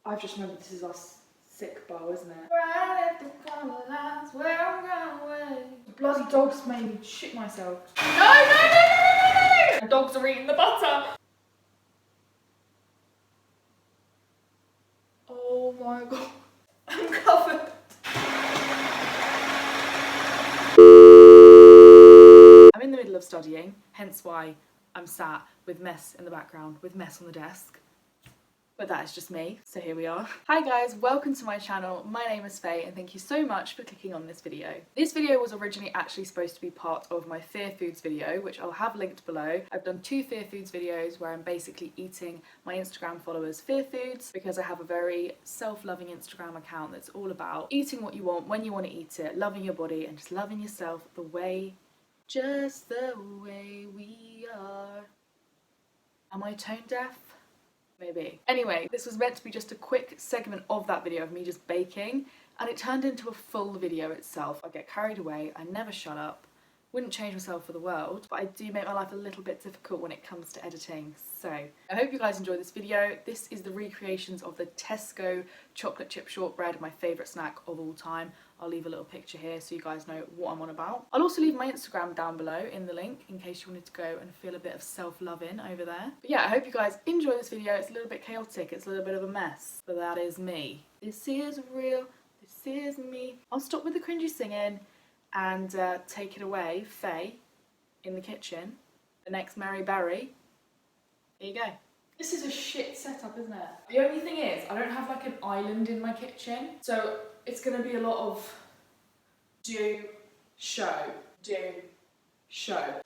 I've just remembered this is our sick bowl, isn't it? Right at the corner lines where I'm going away. The bloody dogs made me shit myself. No! The dogs are eating the butter. Oh my god. I'm covered. I'm in the middle of studying, hence why I'm sat with mess in the background, with mess on the desk. But that is just me, so here we are. Hi guys, welcome to my channel. My name is Faye and thank you so much for clicking on this video. This video was originally actually supposed to be part of my Fear Foods video, which I'll have linked below. I've done 2 Fear Foods videos where I'm basically eating my Instagram followers' Fear Foods because I have a very self-loving Instagram account that's all about eating what you want, when you want to eat it, loving your body and just loving yourself just the way we are. Am I tone deaf? Maybe. Anyway, this was meant to be just a quick segment of that video of me just baking, and it turned into a full video itself. I get carried away, I never shut up, wouldn't change myself for the world, but I do make my life a little bit difficult when it comes to editing. So, I hope you guys enjoyed this video. This is the recreations of the Tesco chocolate chip shortbread, my favourite snack of all time. I'll leave a little picture here so you guys know what I'm on about. I'll also leave my Instagram down below in the link in case you wanted to go and feel a bit of self-loving over there. But yeah, I hope you guys enjoy this video. It's a little bit chaotic, it's a little bit of a mess, but that is me. This is real, this is me. I'll stop with the cringy singing and take it away, Faye, in the kitchen, the next Mary Berry. Here you go. This is a shit setup, isn't it? The only thing is, I don't have like an island in my kitchen, so it's gonna be a lot of do, show.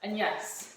And yes,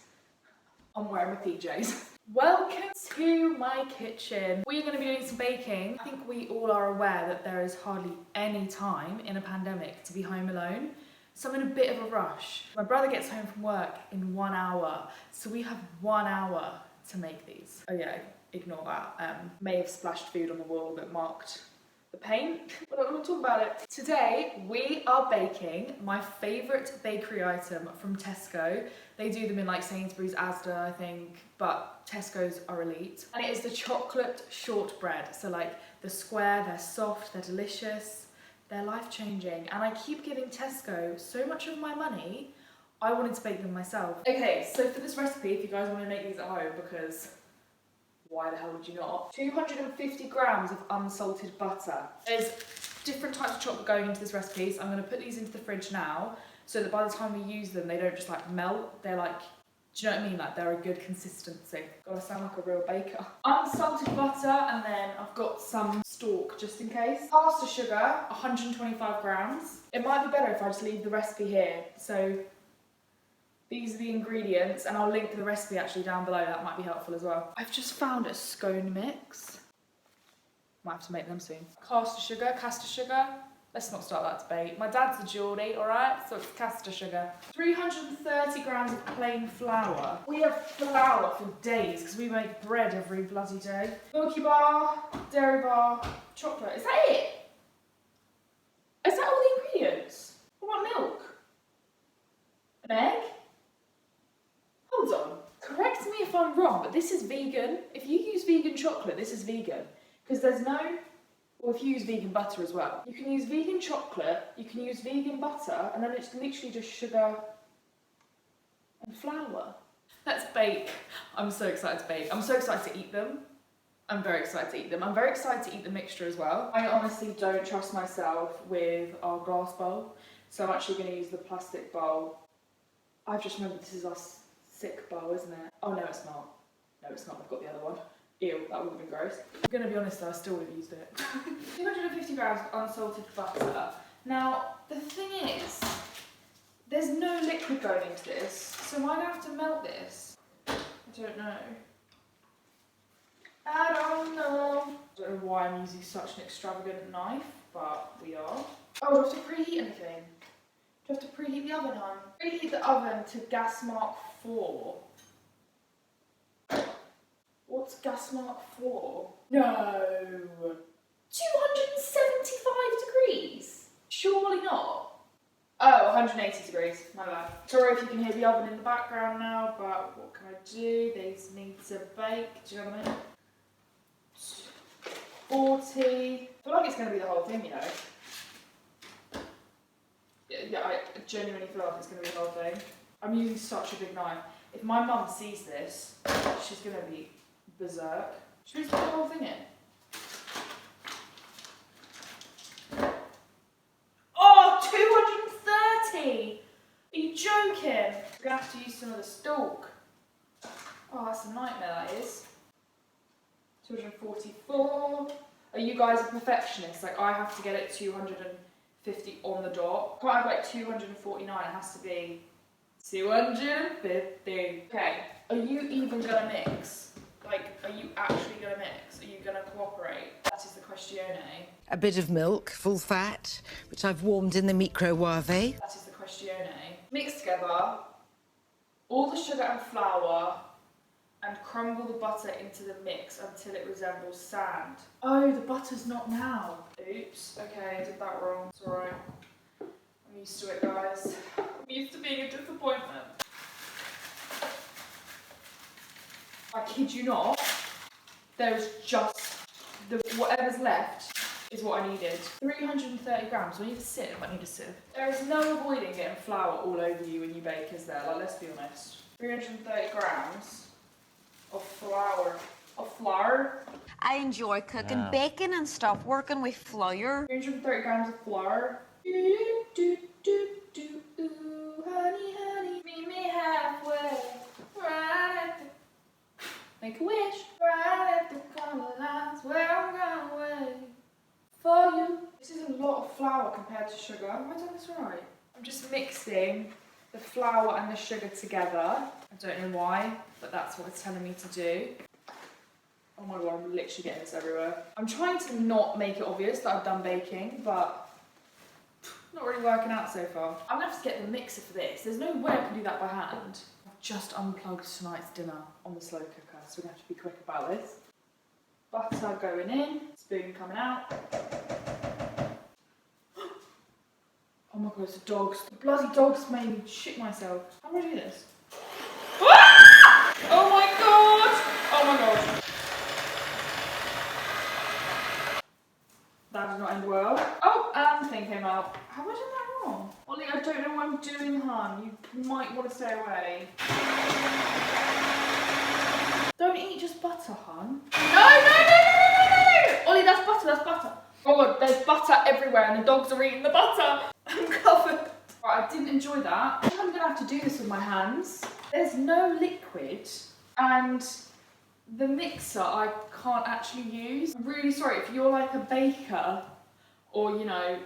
I'm wearing my PJs. Welcome to my kitchen. We are gonna be doing some baking. I think we all are aware that there is hardly any time in a pandemic to be home alone. So I'm in a bit of a rush. My brother gets home from work in 1 hour, so we have 1 hour to make these. Oh yeah, ignore that. May have splashed food on the wall that marked the paint, but I don't want to talk about it. Today we are baking my favourite bakery item from Tesco. They do them in like Sainsbury's, Asda I think, but Tesco's are elite. And it is the chocolate shortbread. So like the square, they're soft, they're delicious, they're life-changing. And I keep giving Tesco so much of my money, I wanted to bake them myself. Okay, so for this recipe, if you guys want to make these at home, because why the hell would you not? 250 grams of unsalted butter. There's different types of chocolate going into this recipe, so I'm going to put these into the fridge now, so that by the time we use them, they don't just like melt, they're like, do you know what I mean? Like they're a good consistency. Gotta sound like a real baker. Unsalted butter, and then I've got some stalk just in case. Caster sugar, 125 grams. It might be better if I just leave the recipe here, so these are the ingredients, and I'll link the recipe actually down below, that might be helpful as well. I've just found a scone mix. Might have to make them soon. Caster sugar. Let's not start that debate. My dad's a Geordie, alright? So it's caster sugar. 330 grams of plain flour. We have flour for days, because we make bread every bloody day. Milky bar, dairy bar, chocolate. Is that it? Is that all the ingredients? What about milk? An egg? Hold on, correct me if I'm wrong, but this is vegan. If you use vegan chocolate, this is vegan. Because there's no, or if you use vegan butter as well. You can use vegan chocolate, you can use vegan butter, and then it's literally just sugar and flour. Let's bake. I'm so excited to bake. I'm so excited to eat them. I'm very excited to eat them. I'm very excited to eat the mixture as well. I honestly don't trust myself with our glass bowl, so I'm actually going to use the plastic bowl. I've just remembered this is our sick bowl, isn't it? Oh no, it's not. No, it's not. I've got the other one. Ew, that would have been gross. I'm gonna be honest though, I still would have used it. 250 grams of unsalted butter. Now, the thing is, there's no liquid going into this, so am I gonna have to melt this? I don't know. I don't know. I don't know why I'm using such an extravagant knife, but we are. Oh, do I have to preheat anything? Do I have to preheat the oven, hon? Preheat the oven to gas mark 4. What's gas mark 4? No! 275 degrees? Surely not. Oh, 180 degrees. My bad. Sorry if you can hear the oven in the background now, but what can I do? These need to bake. Do you know what I mean? 40. I feel like it's going to be the whole thing, you know. Yeah, I genuinely feel like it's going to be the whole thing. I'm using such a big knife. If my mum sees this, she's going to be berserk. Should we just put the whole thing in? Oh, 230! Are you joking? We're going to have to use some of the stalk. Oh, that's a nightmare, that is. 244. Are you guys a perfectionist? Like, I have to get it 250 on the dot. Can't have like 249, it has to be 250. Okay, are you even gonna mix? Like, are you actually gonna mix? Are you gonna cooperate? That is the questione. A bit of milk, full fat, which I've warmed in the microwave. That is the questione. Mix together all the sugar and flour and crumble the butter into the mix until it resembles sand. Oh, the butter's not now. Oops, okay, I did that wrong. It's alright. I'm used to it, guys. I'm used to being a disappointment. I kid you not, there's just, whatever's left is what I needed. 330 grams, do I need a sieve? I need a sieve. There is no avoiding getting flour all over you when you bake, is there? Like, let's be honest. 330 grams of flour. I enjoy cooking bacon and stuff, working with flour. 330 grams of flour. Honey, honey, meet me halfway. Right at the... Make a wish. Right at the corner lines where I'm gonna wait for you. This is a lot of flour compared to sugar. Have I done this right? I'm just mixing the flour and the sugar together. I don't know why, but that's what it's telling me to do. Oh my god, I'm literally getting this everywhere. I'm trying to not make it obvious that I've done baking, but not really working out so far. I'm gonna have to get the mixer for this. There's no way I can do that by hand. I've just unplugged tonight's dinner on the slow cooker, so we're gonna have to be quick about this. Butter going in, spoon coming out. Oh my god, it's the dogs. The bloody dogs made me shit myself. How do I do this? Ah! Oh my god! Oh my god. That did not end well. Oh, and the thing came out. Have I done that wrong? Ollie, I don't know what I'm doing, hon. You might want to stay away. Don't eat just butter, hon. No! Ollie, that's butter, that's butter. Oh god, there's butter everywhere and the dogs are eating the butter. I'm covered. Right, I didn't enjoy that. I think I'm gonna have to do this with my hands. There's no liquid and the mixer I can't actually use. I'm really sorry if you're like a baker or you know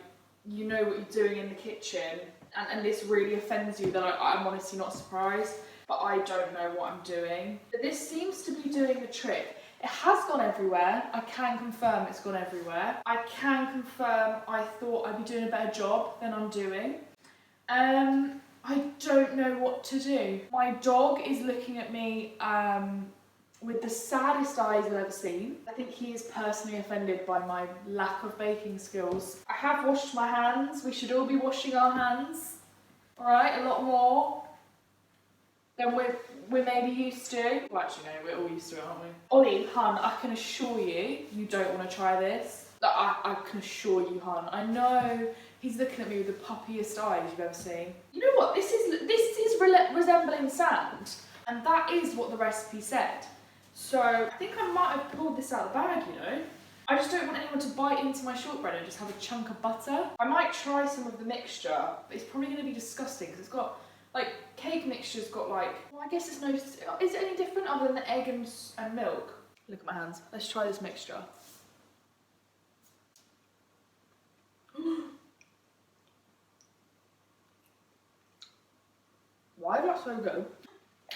what you're doing in the kitchen and this really offends you, then I'm honestly not surprised, but I don't know what I'm doing. But this seems to be doing the trick. It has gone everywhere. I can confirm it's gone everywhere. I can confirm I thought I'd be doing a better job than I'm doing. I don't know what to do. My dog is looking at me with the saddest eyes I've ever seen. I think he is personally offended by my lack of baking skills. I have washed my hands. We should all be washing our hands. All right, a lot more than we're maybe used to. Well, actually, no, we're all used to it, aren't we? Ollie, hun, I can assure you, you don't want to try this. I can assure you, hun. I know he's looking at me with the puppiest eyes you've ever seen. You know what? This is resembling sand, and that is what the recipe said. So I think I might have pulled this out of the bag, you know. I just don't want anyone to bite into my shortbread and just have a chunk of butter. I might try some of the mixture, but it's probably going to be disgusting because it's got, like, cake mixture's got like, well, I guess it's no, is it any different other than the egg and milk? Look at my hands. Let's try this mixture. Why is that so good?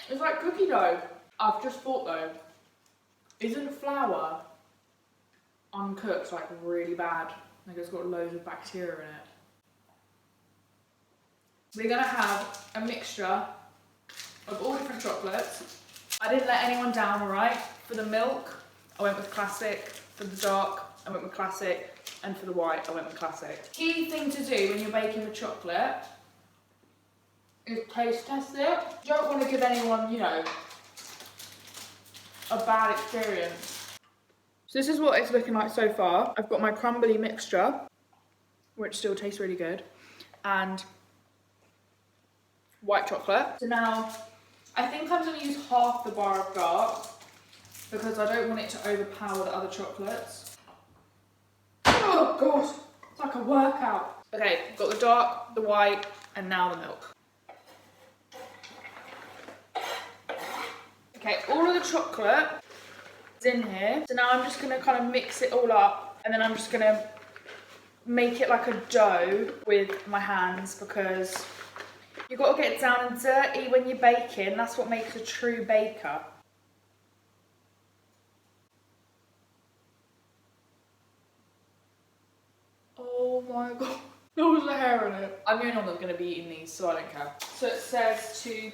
It's like cookie dough. I've just thought though, isn't flour uncooked like really bad? Like it's got loads of bacteria in it. We're gonna have a mixture of all different chocolates. I didn't let anyone down, alright? For the milk, I went with classic. For the dark, I went with classic. And for the white, I went with classic. Key thing to do when you're baking with chocolate is taste test it. You don't want to give anyone, you know, a bad experience. So this is what it's looking like so far. I've got my crumbly mixture, which still tastes really good, and white chocolate. So now, I think I'm going to use half the bar of dark because I don't want it to overpower the other chocolates. Oh god, it's like a workout. Okay, got the dark, the white, and now the milk. Okay, all of the chocolate is in here. So now I'm just going to kind of mix it all up, and then I'm just going to make it like a dough with my hands because you've got to get it down and dirty when you're baking. That's what makes a true baker. Oh my god, there was a hair in it. I'm the only one that's going to be eating these, so I don't care. So it says to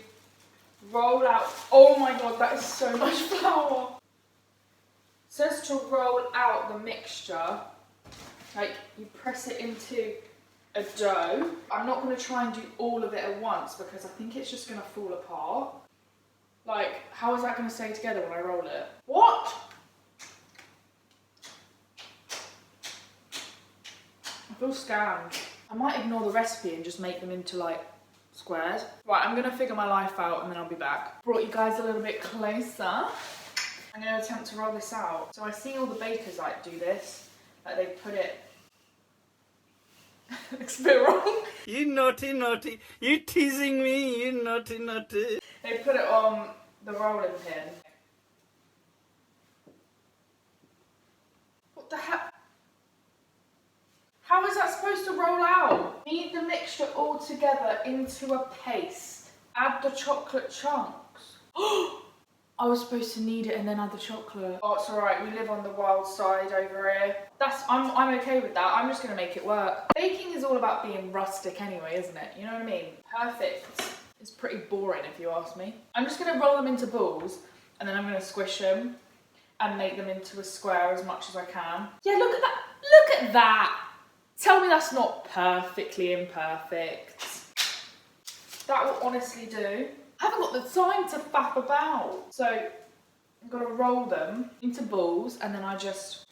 roll out. Oh my god, that is so much flour. It says to roll out the mixture. Like, you press it into a dough. I'm not going to try and do all of it at once because I think it's just going to fall apart. Like, how is that going to stay together when I roll it? What? I feel scammed. I might ignore the recipe and just make them into, like, squares. Right, I'm going to figure my life out and then I'll be back. Brought you guys a little bit closer. I'm going to attempt to roll this out. So I see all the bakers, like, do this. Like, they put it... Looks a bit wrong. You naughty, naughty. You teasing me, you naughty, naughty. They put it on the rolling pin. What the heck? How is that supposed to roll out? Knead the mixture all together into a paste. Add the chocolate chunks. I was supposed to knead it and then add the chocolate. Oh, it's alright, we live on the wild side over here. I'm okay with that. I'm just gonna make it work. Baking is all about being rustic anyway, isn't it? You know what I mean? Perfect. It's pretty boring if you ask me. I'm just gonna roll them into balls and then I'm gonna squish them and make them into a square as much as I can. Yeah, look at that. Look at that. Tell me that's not perfectly imperfect. That will honestly do. I haven't got the time to faff about. So I'm gonna roll them into balls and then I just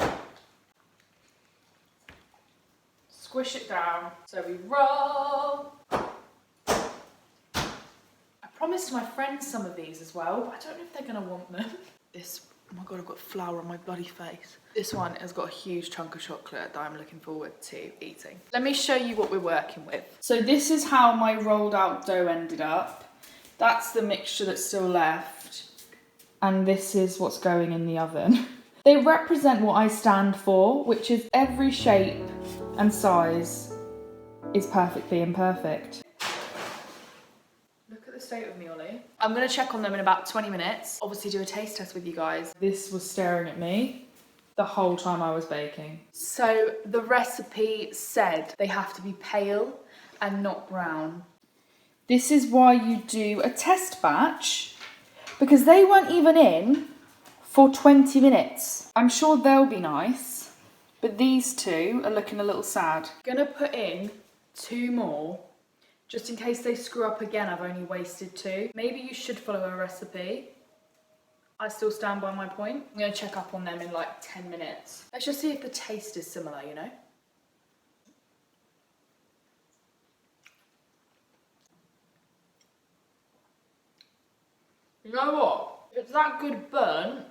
squish it down. So we roll. I promised my friends some of these as well, but I don't know if they're gonna want them. This, oh my god, I've got flour on my bloody face. This one has got a huge chunk of chocolate that I'm looking forward to eating. Let me show you what we're working with. So this is how my rolled out dough ended up. That's the mixture that's still left. And this is what's going in the oven. They represent what I stand for, which is every shape and size is perfectly imperfect. Look at the state of me, Ollie. I'm gonna check on them in about 20 minutes. Obviously do a taste test with you guys. This was staring at me the whole time I was baking. So the recipe said they have to be pale and not brown. This is why you do a test batch, because they weren't even in for 20 minutes. I'm sure they'll be nice, but these two are looking a little sad. Gonna put in 2 more, just in case they screw up again. I've only wasted 2. Maybe you should follow a recipe. I still stand by my point. I'm gonna check up on them in like 10 minutes. Let's just see if the taste is similar, you know? You know what? If it's that good burnt,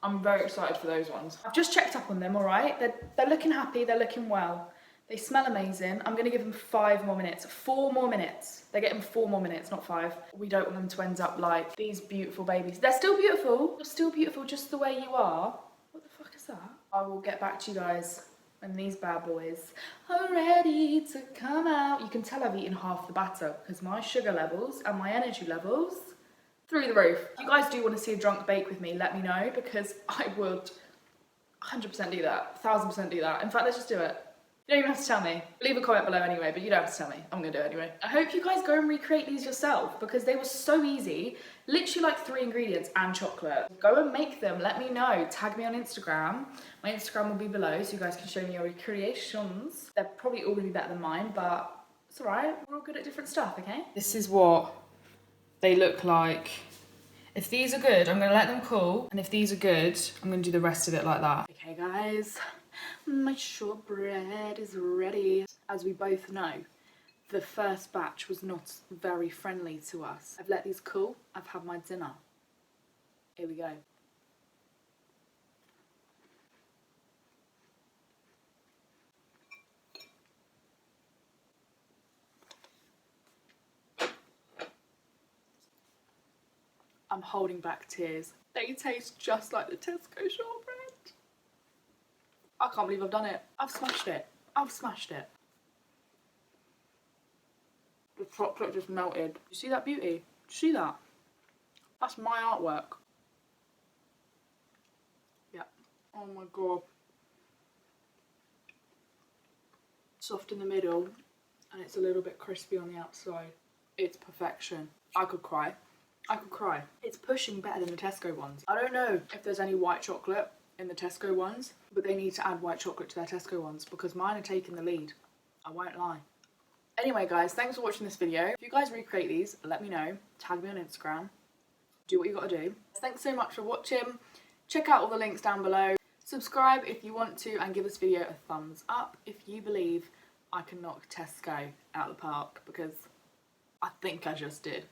I'm very excited for those ones. I've just checked up on them, all right? They're looking happy, they're looking well. They smell amazing. I'm gonna give them 5 more minutes, 4 more minutes. They're getting 4 more minutes, not 5. We don't want them to end up like these beautiful babies. They're still beautiful. You're still beautiful just the way you are. What the fuck is that? I will get back to you guys when these bad boys are ready to come out. You can tell I've eaten half the batter because my sugar levels and my energy levels through the roof. If you guys do want to see a drunk bake with me, let me know because I would 100% do that, 1000% do that. In fact, let's just do it. You don't even have to tell me. Leave a comment below anyway, but you don't have to tell me. I'm gonna do it anyway. I hope you guys go and recreate these yourself because they were so easy. Literally like 3 ingredients and chocolate. Go and make them, let me know. Tag me on Instagram. My Instagram will be below so you guys can show me your recreations. They're probably all gonna be better than mine, but it's all right. We're all good at different stuff, okay? This is what they look like If these are good, I'm gonna let them cool. And if these are good, I'm gonna do the rest of it like that. Okay guys, my shortbread is ready. As we both know, the first batch was not very friendly to us. I've let these cool, I've had my dinner. Here we go. I'm holding back tears. They taste just like the Tesco shortbread. I can't believe I've done it. I've smashed it. I've smashed it. The chocolate just melted. You see that beauty? Do you see that? That's my artwork. Yeah. Oh my god. Soft in the middle and it's a little bit crispy on the outside. It's perfection. I could cry. I could cry. It's pushing better than the Tesco ones. I don't know if there's any white chocolate in the Tesco ones, but they need to add white chocolate to their Tesco ones because mine are taking the lead. I won't lie. Anyway guys, thanks for watching this video. If you guys recreate these, let me know. Tag me on Instagram. Do what you gotta do. Thanks so much for watching. Check out all the links down below. Subscribe if you want to and give this video a thumbs up if you believe I can knock Tesco out of the park because I think I just did.